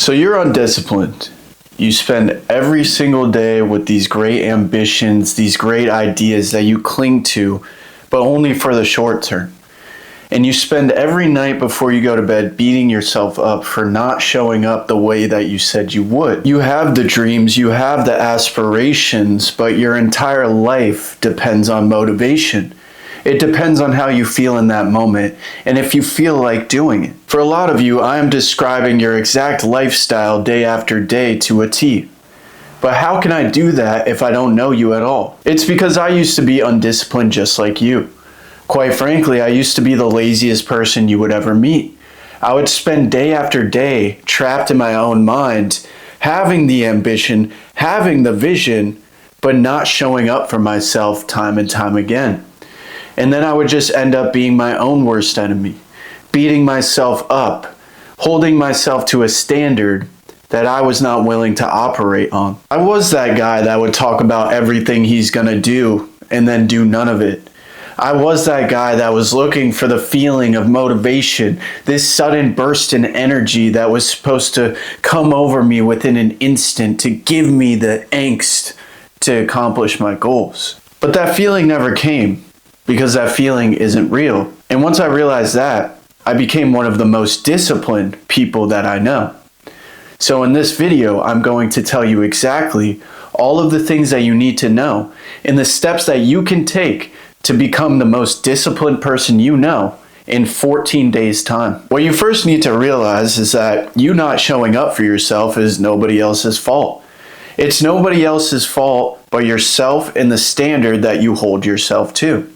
So you're undisciplined. You spend every single day with these great ambitions, these great ideas that you cling to, but only for the short term. And you spend every night before you go to bed beating yourself up for not showing up the way that you said you would. You have the dreams, you have the aspirations, but your entire life depends on motivation. It depends on how you feel in that moment and if you feel like doing it. For a lot of you, I am describing your exact lifestyle day after day to a T. But how can I do that if I don't know you at all? It's because I used to be undisciplined just like you. Quite frankly, I used to be the laziest person you would ever meet. I would spend day after day trapped in my own mind, having the ambition, having the vision, but not showing up for myself time and time again. And then I would just end up being my own worst enemy, beating myself up, holding myself to a standard that I was not willing to operate on. I was that guy that would talk about everything he's gonna do and then do none of it. I was that guy that was looking for the feeling of motivation, this sudden burst in energy that was supposed to come over me within an instant to give me the angst to accomplish my goals. But that feeling never came, because that feeling isn't real. And once I realized that, I became one of the most disciplined people that I know. So in this video, I'm going to tell you exactly all of the things that you need to know and the steps that you can take to become the most disciplined person you know in 14 days' time. What you first need to realize is that you not showing up for yourself is nobody else's fault. It's nobody else's fault but yourself and the standard that you hold yourself to.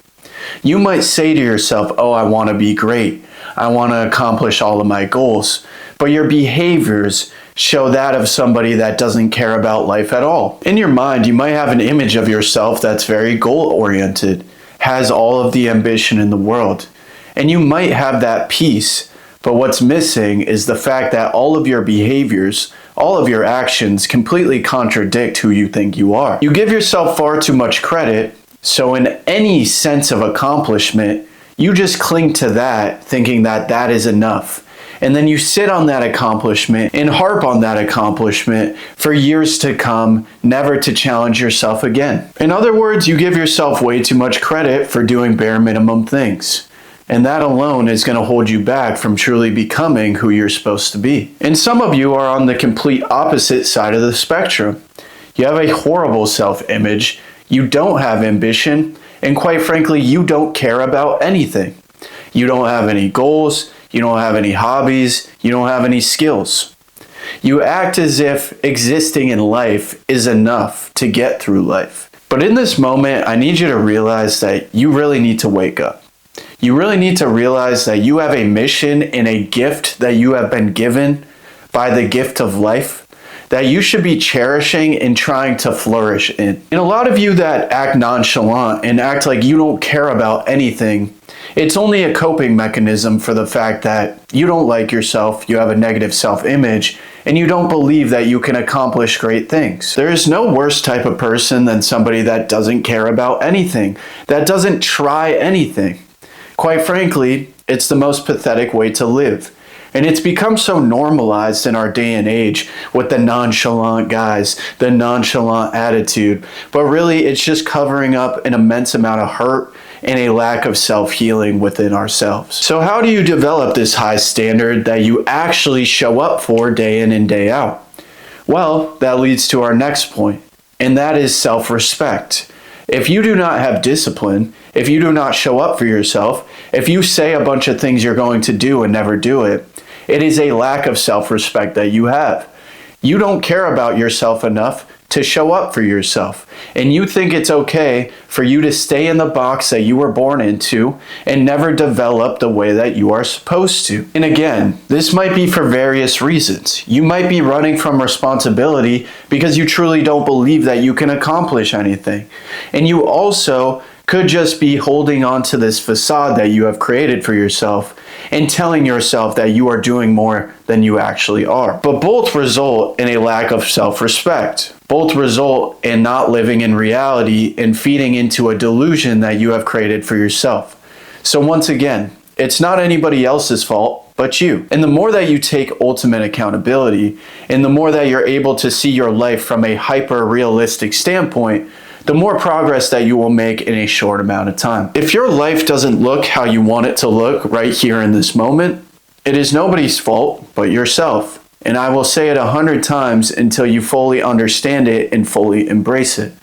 You might say to yourself, oh, I want to be great. I want to accomplish all of my goals. But your behaviors show that of somebody that doesn't care about life at all. In your mind, you might have an image of yourself that's very goal-oriented, has all of the ambition in the world. And you might have that peace, but what's missing is the fact that all of your behaviors, all of your actions completely contradict who you think you are. You give yourself far too much credit. So in any sense of accomplishment, you just cling to that, thinking that that is enough. And then you sit on that accomplishment and harp on that accomplishment for years to come, never to challenge yourself again. In other words, you give yourself way too much credit for doing bare minimum things. And that alone is going to hold you back from truly becoming who you're supposed to be. And some of you are on the complete opposite side of the spectrum. You have a horrible self-image. You don't have ambition, and quite frankly, you don't care about anything. You don't have any goals, you don't have any hobbies, you don't have any skills. You act as if existing in life is enough to get through life. But in this moment, I need you to realize that you really need to wake up. You really need to realize that you have a mission and a gift that you have been given by the gift of life that you should be cherishing and trying to flourish in. And a lot of you that act nonchalant and act like you don't care about anything, it's only a coping mechanism for the fact that you don't like yourself, you have a negative self-image, and you don't believe that you can accomplish great things. There is no worse type of person than somebody that doesn't care about anything, that doesn't try anything. Quite frankly, it's the most pathetic way to live. And it's become so normalized in our day and age with the nonchalant guys, the nonchalant attitude. But really, it's just covering up an immense amount of hurt and a lack of self-healing within ourselves. So how do you develop this high standard that you actually show up for day in and day out? Well, that leads to our next point, and that is self-respect. If you do not have discipline, if you do not show up for yourself, if you say a bunch of things you're going to do and never do it, it is a lack of self-respect that you have. You don't care about yourself enough to show up for yourself. And you think it's okay for you to stay in the box that you were born into and never develop the way that you are supposed to. And again, this might be for various reasons. You might be running from responsibility because you truly don't believe that you can accomplish anything. And you also could just be holding on to this facade that you have created for yourself and telling yourself that you are doing more than you actually are. But both result in a lack of self-respect. Both result in not living in reality and feeding into a delusion that you have created for yourself. So once again, it's not anybody else's fault. but you. And the more that you take ultimate accountability, and the more that you're able to see your life from a hyper-realistic standpoint, the more progress that you will make in a short amount of time. If your life doesn't look how you want it to look right here in this moment, it is nobody's fault but yourself. And I will say it 100 times until you fully understand it and fully embrace it.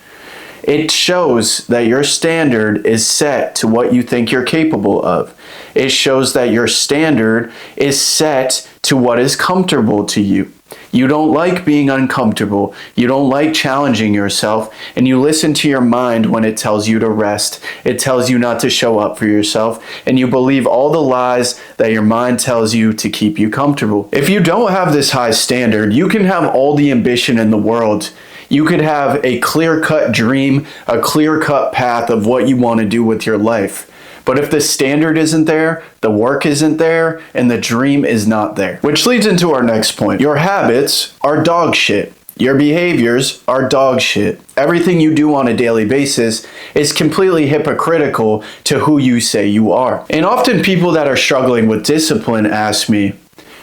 It shows that your standard is set to what you think you're capable of. It shows that your standard is set to what is comfortable to you. You don't like being uncomfortable. You don't like challenging yourself, and you listen to your mind when it tells you to rest. It tells you not to show up for yourself, and you believe all the lies that your mind tells you to keep you comfortable. If you don't have this high standard, you can have all the ambition in the world. You could have a clear-cut dream, a clear-cut path of what you want to do with your life. But if the standard isn't there, the work isn't there, and the dream is not there. Which leads into our next point. Your habits are dog shit. Your behaviors are dog shit. Everything you do on a daily basis is completely hypocritical to who you say you are. And often people that are struggling with discipline ask me,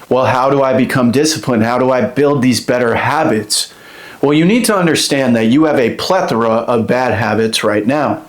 well, how do I become disciplined? How do I build these better habits? Well, you need to understand that you have a plethora of bad habits right now.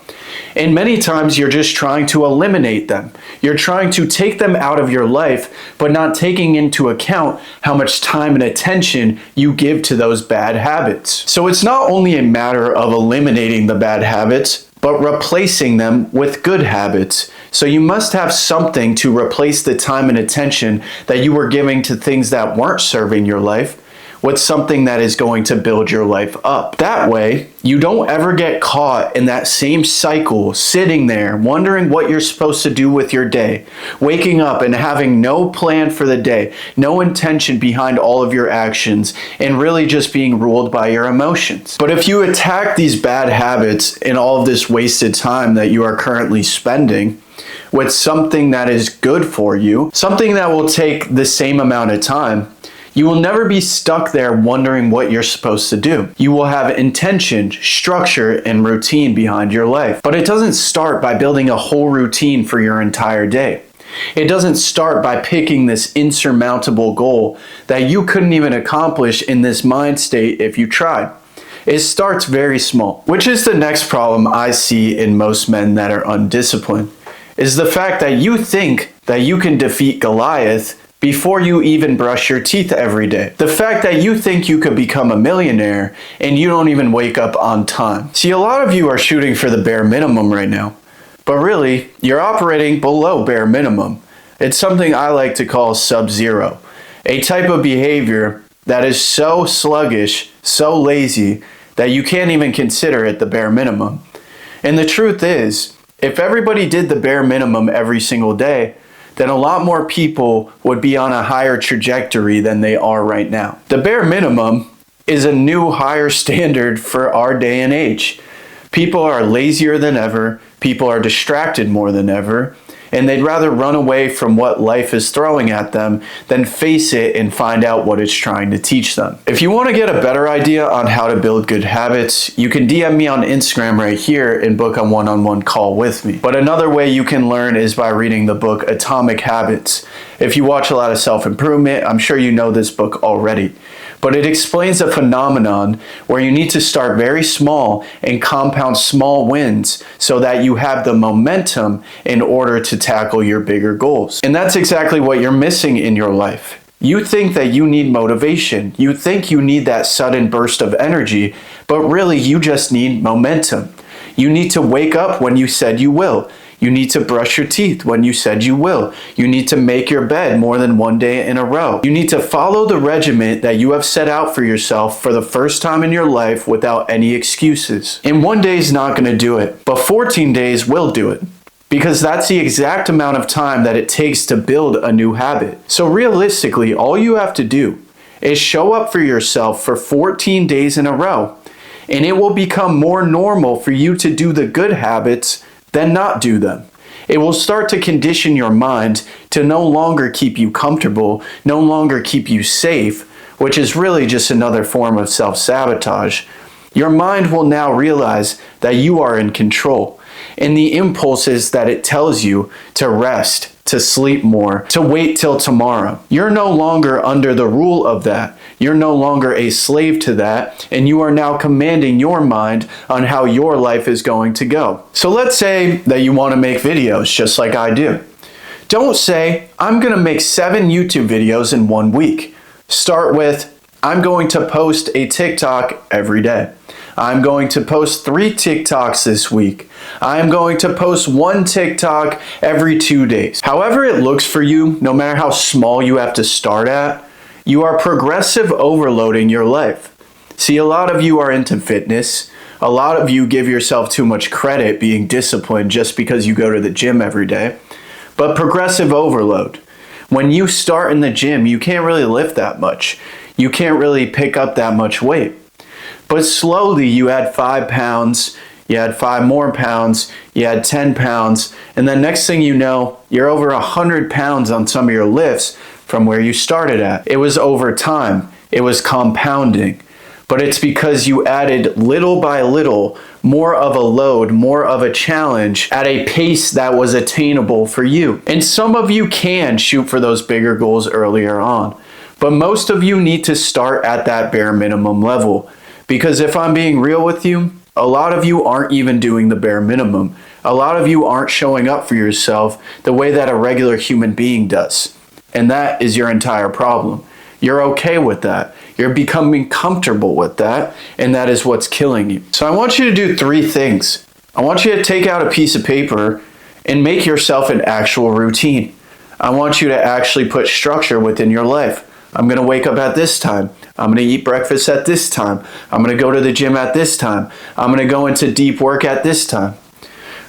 And many times you're just trying to eliminate them. You're trying to take them out of your life, but not taking into account how much time and attention you give to those bad habits. So it's not only a matter of eliminating the bad habits, but replacing them with good habits. So you must have something to replace the time and attention that you were giving to things that weren't serving your life with something that is going to build your life up. That way, you don't ever get caught in that same cycle, sitting there, wondering what you're supposed to do with your day, waking up and having no plan for the day, no intention behind all of your actions, and really just being ruled by your emotions. But if you attack these bad habits and all of this wasted time that you are currently spending with something that is good for you, something that will take the same amount of time, you will never be stuck there wondering what you're supposed to do. You will have intention, structure, and routine behind your life. But it doesn't start by building a whole routine for your entire day. It doesn't start by picking this insurmountable goal that you couldn't even accomplish in this mind state if you tried. It starts very small, which is the next problem I see in most men that are undisciplined, is the fact that you think that you can defeat Goliath before you even brush your teeth every day. The fact that you think you could become a millionaire and you don't even wake up on time. See, a lot of you are shooting for the bare minimum right now, but really, you're operating below bare minimum. It's something I like to call sub-zero, a type of behavior that is so sluggish, so lazy, that you can't even consider it the bare minimum. And the truth is, if everybody did the bare minimum every single day, then a lot more people would be on a higher trajectory than they are right now. The bare minimum is a new higher standard for our day and age. People are lazier than ever, people are distracted more than ever, and they'd rather run away from what life is throwing at them than face it and find out what it's trying to teach them. If you want to get a better idea on how to build good habits, you can DM me on Instagram right here and book a one-on-one call with me. But another way you can learn is by reading the book Atomic Habits. If you watch a lot of self-improvement, I'm sure you know this book already. But it explains a phenomenon where you need to start very small and compound small wins so that you have the momentum in order to tackle your bigger goals. And that's exactly what you're missing in your life. You think that you need motivation. You think you need that sudden burst of energy, but really you just need momentum. You need to wake up when you said you will. You need to brush your teeth when you said you will. You need to make your bed more than one day in a row. You need to follow the regimen that you have set out for yourself for the first time in your life without any excuses. And one day is not going to do it, but 14 days will do it. Because that's the exact amount of time that it takes to build a new habit. So realistically, all you have to do is show up for yourself for 14 days in a row. And it will become more normal for you to do the good habits than not do them. It will start to condition your mind to no longer keep you comfortable, no longer keep you safe, which is really just another form of self-sabotage. Your mind will now realize that you are in control, and the impulses that it tells you to rest, to sleep more, to wait till tomorrow. You're no longer under the rule of that. You're no longer a slave to that, and you are now commanding your mind on how your life is going to go. So let's say that you want to make videos just like I do. Don't say, I'm going to make 7 YouTube videos in 1 week. Start with, I'm going to post a TikTok every day. I'm going to post 3 TikToks this week. I'm going to post 1 TikTok every 2 days. However it looks for you, no matter how small you have to start at, you are progressive overloading your life. See, a lot of you are into fitness. A lot of you give yourself too much credit being disciplined just because you go to the gym every day. But progressive overload. When you start in the gym, you can't really lift that much. You can't really pick up that much weight. But slowly you add 5 pounds, you add 5 more pounds, you add 10 pounds, and then next thing you know, you're over 100 pounds on some of your lifts from where you started at. It was over time. It was compounding. But it's because you added little by little more of a load, more of a challenge at a pace that was attainable for you. And some of you can shoot for those bigger goals earlier on. But most of you need to start at that bare minimum level. Because if I'm being real with you, a lot of you aren't even doing the bare minimum. A lot of you aren't showing up for yourself the way that a regular human being does. And that is your entire problem. You're okay with that. You're becoming comfortable with that, and that is what's killing you. So I want you to do 3 things. I want you to take out a piece of paper and make yourself an actual routine. I want you to actually put structure within your life. I'm going to wake up at this time. I'm going to eat breakfast at this time. I'm going to go to the gym at this time. I'm going to go into deep work at this time.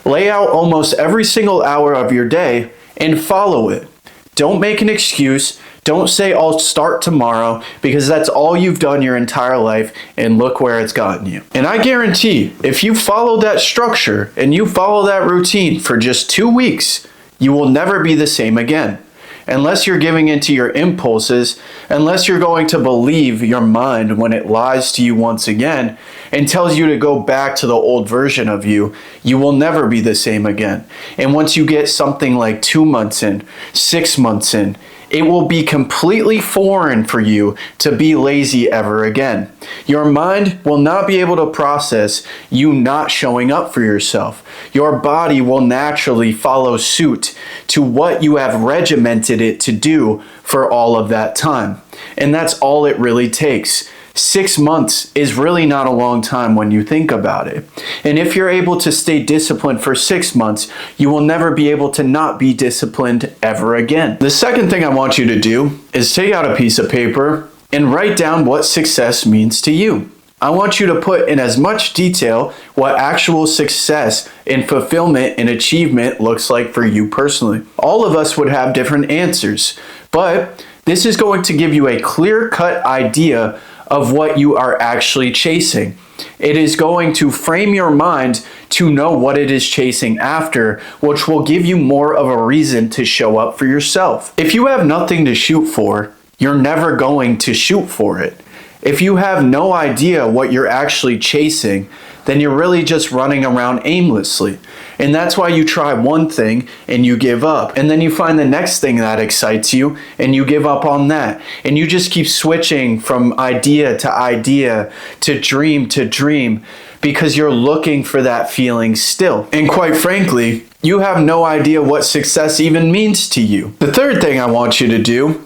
Lay out almost every single hour of your day and follow it. Don't make an excuse. Don't say, I'll start tomorrow, because that's all you've done your entire life, and look where it's gotten you. And I guarantee, if you follow that structure and you follow that routine for just 2 weeks, you will never be the same again. Unless you're giving into your impulses, unless you're going to believe your mind when it lies to you once again and tells you to go back to the old version of you, you will never be the same again. And once you get something like 2 months in, 6 months in, it will be completely foreign for you to be lazy ever again. Your mind will not be able to process you not showing up for yourself. Your body will naturally follow suit to what you have regimented it to do for all of that time. And that's all it really takes. 6 months is really not a long time when you think about it. And if you're able to stay disciplined for 6 months, you will never be able to not be disciplined ever again. The second thing I want you to do is take out a piece of paper and write down what success means to you. I want you to put in as much detail what actual success and fulfillment and achievement looks like for you personally. All of us would have different answers, but this is going to give you a clear-cut idea of what you are actually chasing. It is going to frame your mind to know what it is chasing after, which will give you more of a reason to show up for yourself. If you have nothing to shoot for, you're never going to shoot for it. If you have no idea what you're actually chasing, then you're really just running around aimlessly. And that's why you try one thing and you give up. And then you find the next thing that excites you and you give up on that. And you just keep switching from idea to dream because you're looking for that feeling still. And quite frankly, you have no idea what success even means to you. The third thing I want you to do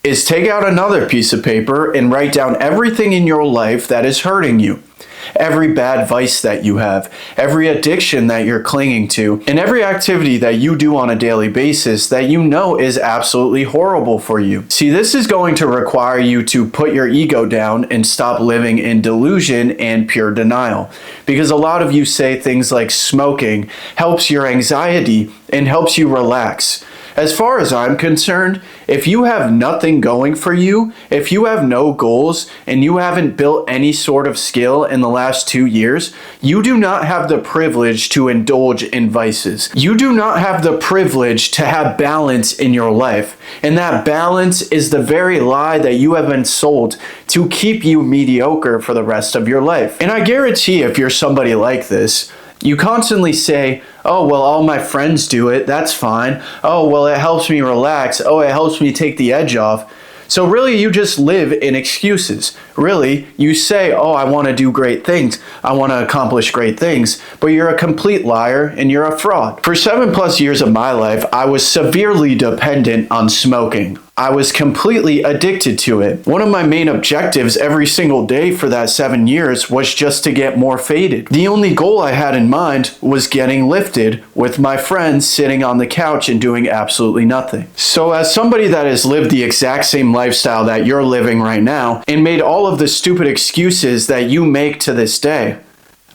is take out another piece of paper and write down everything in your life that is hurting you. Every bad vice that you have, every addiction that you're clinging to, and every activity that you do on a daily basis that you know is absolutely horrible for you. See, this is going to require you to put your ego down and stop living in delusion and pure denial. Because a lot of you say things like smoking helps your anxiety and helps you relax. As far as I'm concerned, if you have nothing going for you, if you have no goals, and you haven't built any sort of skill in the last 2 years, you do not have the privilege to indulge in vices. You do not have the privilege to have balance in your life. And that balance is the very lie that you have been sold to keep you mediocre for the rest of your life. And I guarantee if you're somebody like this, You constantly say, oh, well, all my friends do it. That's fine. Oh, well, it helps me relax. Oh, it helps me take the edge off. So really, you just live in excuses. Really, you say, oh, I want to do great things. I want to accomplish great things. But you're a complete liar and you're a fraud. For 7+ years of my life, I was severely dependent on smoking. I was completely addicted to it. One of my main objectives every single day for that 7 years was just to get more faded. The only goal I had in mind was getting lifted with my friends sitting on the couch and doing absolutely nothing. So as somebody that has lived the exact same lifestyle that you're living right now and made all of the stupid excuses that you make to this day,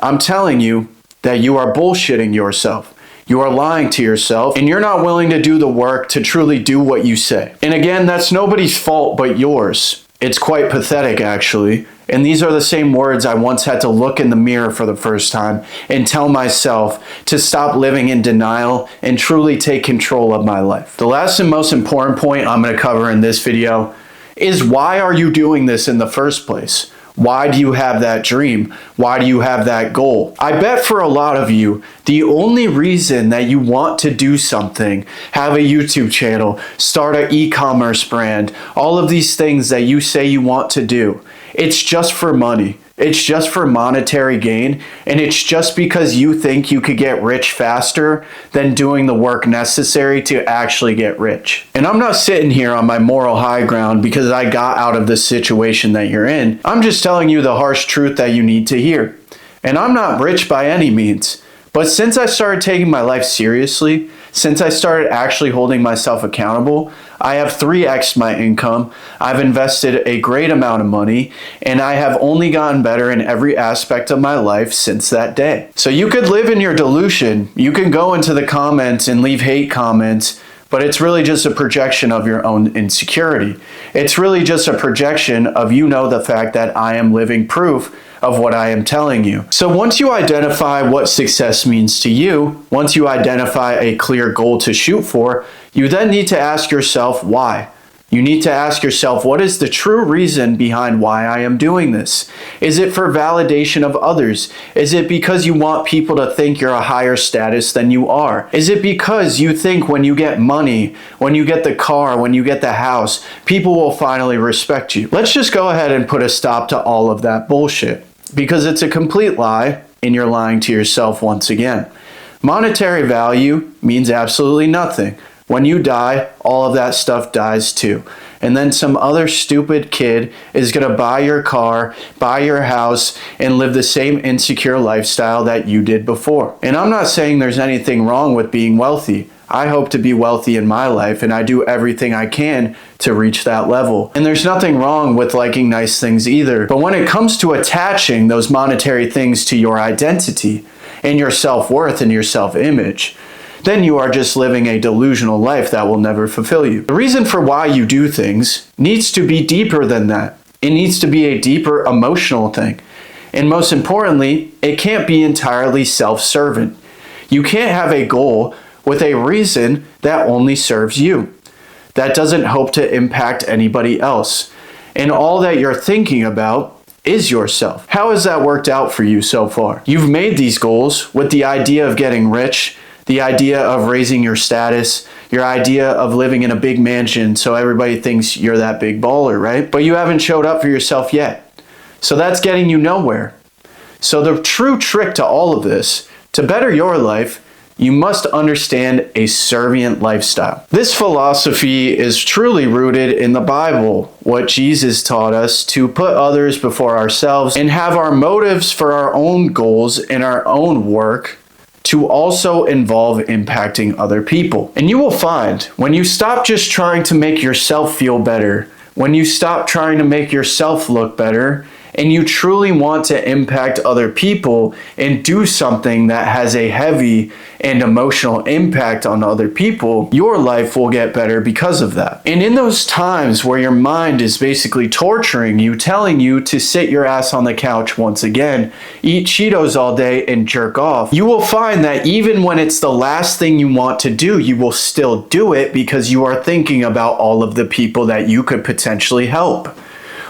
I'm telling you that you are bullshitting yourself. You are lying to yourself, and you're not willing to do the work to truly do what you say. And again, that's nobody's fault but yours. It's quite pathetic, actually. And these are the same words I once had to look in the mirror for the first time and tell myself to stop living in denial and truly take control of my life. The last and most important point I'm going to cover in this video is, why are you doing this in the first place? Why do you have that dream? Why do you have that goal? I bet for a lot of you, the only reason that you want to do something, have a YouTube channel, start an e-commerce brand, all of these things that you say you want to do, it's just for money. It's just for monetary gain, and it's just because you think you could get rich faster than doing the work necessary to actually get rich. And I'm not sitting here on my moral high ground because I got out of the situation that you're in. I'm just telling you the harsh truth that you need to hear. And I'm not rich by any means. But since I started taking my life seriously, since I started actually holding myself accountable, I have 3x'd my income, I've invested a great amount of money, and I have only gotten better in every aspect of my life since that day. So you could live in your delusion, you can go into the comments and leave hate comments, but it's really just a projection of your own insecurity. It's really just a projection of the fact that I am living proof of what I am telling you. So once you identify what success means to you, once you identify a clear goal to shoot for, you then need to ask yourself why. You need to ask yourself, what is the true reason behind why I am doing this? Is it for validation of others? Is it because you want people to think you're a higher status than you are? Is it because you think when you get money, when you get the car, when you get the house, people will finally respect you? Let's just go ahead and put a stop to all of that bullshit, because it's a complete lie and you're lying to yourself once again. Monetary value means absolutely nothing. When you die, all of that stuff dies too. And then some other stupid kid is going to buy your car, buy your house, and live the same insecure lifestyle that you did before. And I'm not saying there's anything wrong with being wealthy. I hope to be wealthy in my life, and I do everything I can to reach that level. And there's nothing wrong with liking nice things either. But when it comes to attaching those monetary things to your identity and your self-worth and your self-image, then you are just living a delusional life that will never fulfill you. The reason for why you do things needs to be deeper than that. It needs to be a deeper emotional thing. And most importantly, it can't be entirely self-serving. You can't have a goal with a reason that only serves you, that doesn't hope to impact anybody else. And all that you're thinking about is yourself. How has that worked out for you so far? You've made these goals with the idea of getting rich, the idea of raising your status, your idea of living in a big mansion so everybody thinks you're that big baller, right? But you haven't showed up for yourself yet. So that's getting you nowhere. So the true trick to all of this, to better your life, you must understand a servient lifestyle. This philosophy is truly rooted in the Bible, what Jesus taught us to put others before ourselves and have our motives for our own goals and our own work to also involve impacting other people. And you will find when you stop just trying to make yourself feel better, when you stop trying to make yourself look better, and you truly want to impact other people and do something that has a heavy and emotional impact on other people, your life will get better because of that. And in those times where your mind is basically torturing you, telling you to sit your ass on the couch once again, eat Cheetos all day and jerk off, you will find that even when it's the last thing you want to do, you will still do it because you are thinking about all of the people that you could potentially help.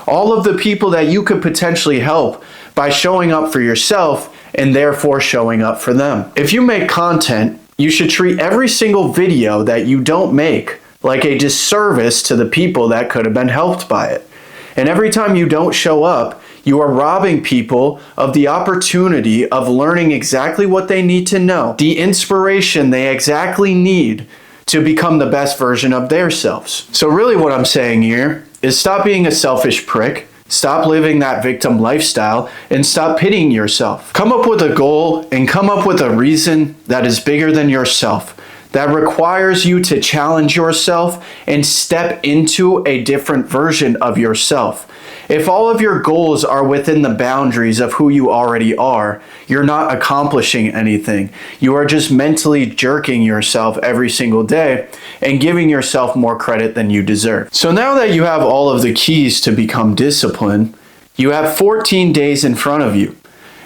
All of the people that you could potentially help by showing up for yourself and therefore showing up for them. If you make content, you should treat every single video that you don't make like a disservice to the people that could have been helped by it. And every time you don't show up, you are robbing people of the opportunity of learning exactly what they need to know, the inspiration they exactly need to become the best version of their selves. So really what I'm saying here is stop being a selfish prick, stop living that victim lifestyle, and stop pitying yourself. Come up with a goal and come up with a reason that is bigger than yourself, that requires you to challenge yourself and step into a different version of yourself. If all of your goals are within the boundaries of who you already are, you're not accomplishing anything. You are just mentally jerking yourself every single day and giving yourself more credit than you deserve. So now that you have all of the keys to become disciplined, you have 14 days in front of you.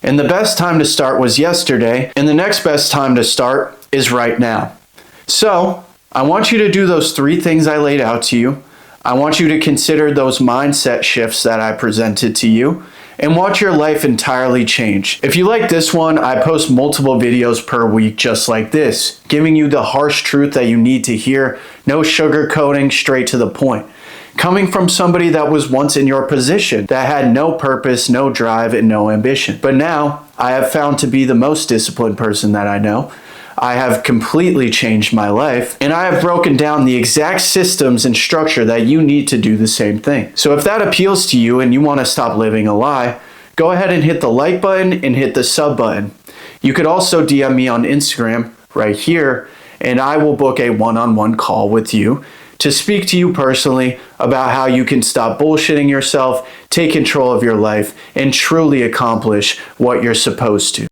And the best time to start was yesterday, and the next best time to start is right now. So I want you to do those 3 things I laid out to you. I want you to consider those mindset shifts that I presented to you and watch your life entirely change. If you like this one, I post multiple videos per week just like this, giving you the harsh truth that you need to hear, no sugarcoating, straight to the point. Coming from somebody that was once in your position, that had no purpose, no drive, and no ambition. But now, I have found to be the most disciplined person that I know. I have completely changed my life, and I have broken down the exact systems and structure that you need to do the same thing. So if that appeals to you and you want to stop living a lie, go ahead and hit the like button and hit the sub button. You could also DM me on Instagram right here, and I will book a one-on-one call with you to speak to you personally about how you can stop bullshitting yourself, take control of your life, and truly accomplish what you're supposed to.